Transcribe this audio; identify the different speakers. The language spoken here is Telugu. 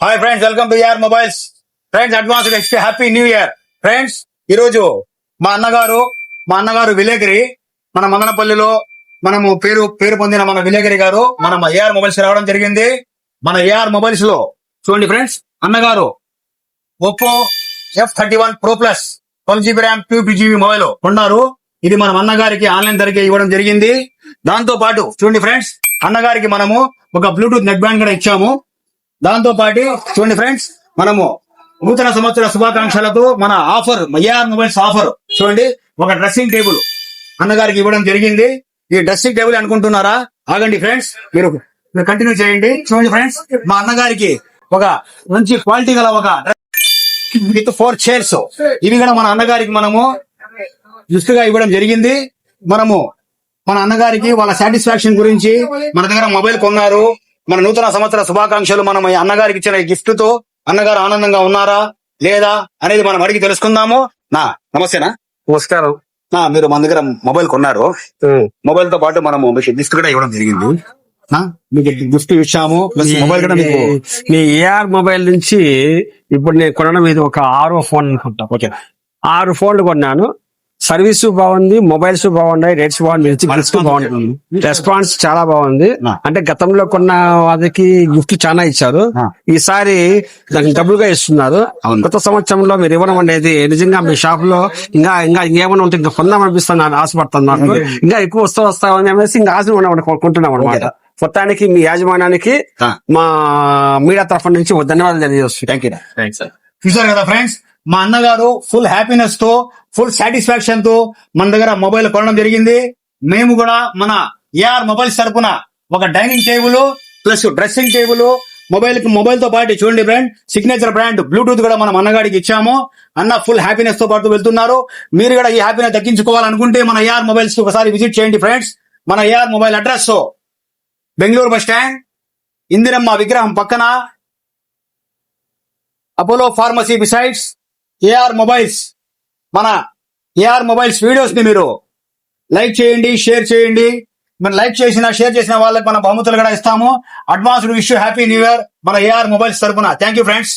Speaker 1: Hi friends, welcome to AR mobiles. Friends, advanced ఎక్స్పీ హ్యాపీ న్యూ ఇయర్. ఫ్రెండ్స్, ఈ రోజు మా అన్నగారు విలేకరి మన మదనపల్లిలో మనము పేరు పొందిన మన విలేకరి గారు మన ఏఆర్ మొబైల్స్ రావడం జరిగింది. మన ఏఆర్ మొబైల్స్ లో చూడండి ఫ్రెండ్స్, అన్నగారు Oppo F31 Pro Plus 12GB RAM 2GB mobile కొన్నారు. ఇది మనం అన్నగారికి ఆన్లైన్ ధరకే ఇవ్వడం జరిగింది. దాంతో పాటు చూడండి ఫ్రెండ్స్, అన్నగారికి మనము ఒక బ్లూటూత్ నెక్ బ్యాండ్ కూడా ఇచ్చాము. దాంతో పాటు చూడండి ఫ్రెండ్స్, మనము నూతన సంవత్సర శుభాకాంక్షలతో మన ఆఫర్ ఏఆర్ మొబైల్స్ ఆఫర్ చూడండి, ఒక డ్రెస్సింగ్ టేబుల్ అన్నగారికి ఇవ్వడం జరిగింది. ఈ డ్రెస్సింగ్ టేబుల్ అనుకుంటున్నారా? ఆగండి ఫ్రెండ్స్, మీరు కంటిన్యూ చేయండి. చూడండి ఫ్రెండ్స్, మా అన్నగారికి ఒక మంచి క్వాలిటీ గల ఒక విత్ 4 చైర్స్ ఇవి కూడా మన అన్నగారికి మనము గిఫ్ట్ గా ఇవ్వడం జరిగింది. మనము మన అన్నగారికి వాళ్ళ సాటిస్ఫాక్షన్ గురించి మన దగ్గర మొబైల్ కొన్నారు, మన నూతన సంవత్సర శుభాకాంక్షలు మనం ఈ అన్నగారికి ఇచ్చిన గిఫ్ట్ తో అన్నగారు ఆనందంగా ఉన్నారా లేదా అనేది మనం అడిగి తెలుసుకుందాము. నమస్తేనా?
Speaker 2: నమస్కారం.
Speaker 1: మీరు మన దగ్గర మొబైల్ కొన్నారు, మొబైల్ తో పాటు మనము మీకు గిఫ్ట్ కూడా ఇవ్వడం జరిగింది. మీకు గిఫ్ట్ ఇచ్చాము, ప్లస్ మొబైల్ కూడా మీకు
Speaker 2: మీ ఏఆర్ మొబైల్ నుంచి ఇప్పుడు నేను కొనడం ఇది ఒక 6వ ఫోన్ అనుకుంటా.
Speaker 1: ఓకే,
Speaker 2: 6 ఫోన్లు కొన్నాను. సర్వీస్ బాగుంది, మొబైల్స్ బాగున్నాయి, రేట్స్ బాగుంది, గిఫ్ట్ బాగుంటుంది, రెస్పాన్స్ చాలా బాగుంది. అంటే గతంలో కొన్న వాళ్ళకి గిఫ్ట్ చాలా ఇచ్చారు, ఈసారి దానికి డబ్బులుగా ఇస్తున్నారు. కొత్త సంవత్సరంలో మీరు ఇవ్వడం అనేది నిజంగా మీ షాప్ లో ఇంకా ఇంకేమైనా ఉంటే ఇంకా కొందాం అనిపిస్తాను, ఆశపడుతున్నాను. ఇంకా ఎక్కువ వస్తామని అనేసి ఇంకా ఆశ కొంటున్నాం అనమాట. మొత్తానికి మీ యాజమాన్యానికి మా మీడియా తరఫు నుంచి ధన్యవాదాలు తెలియజేస్తున్నాను.
Speaker 1: చూసారు కదా ఫ్రెండ్స్, మా అన్నగారు ఫుల్ హ్యాపీనెస్ తో ఫుల్ సాటిస్ఫాక్షన్ తో మన దగ్గర మొబైల్ కొనడం జరిగింది. మేము కూడా మన ఏఆర్ మొబైల్స్ తరపున ఒక dining table plus dressing table mobile తో పాటు చూడండి ఫ్రెండ్, సిగ్నేచర్ బ్రాండ్ బ్లూటూత్ కూడా మనం అన్నగారికి ఇచ్చాము. అన్న ఫుల్ హ్యాపీనెస్ తో పాటు వెళ్తున్నారు. మీరు కూడా ఈ హ్యాపీనెస్ దక్కించుకోవాలనుకుంటే మన ఏఆర్ మొబైల్స్ కి ఒకసారి విజిట్ చేయండి ఫ్రెండ్స్. మన AR mobile address Bengaluru bus stand, Indiramma విగ్రహం పక్కన, Apollo pharmacy besides AR mobiles. మన ఏఆర్ మొబైల్స్ వీడియోస్ ని మీరు లైక్ చేయండి, షేర్ చేయండి. మనం లైక్ చేసిన షేర్ చేసిన వాళ్ళకి మన బహుమతులు కూడా ఇస్తాము. Advanced wish happy new year మన ఏఆర్ మొబైల్స్ తరపున. Thank you friends.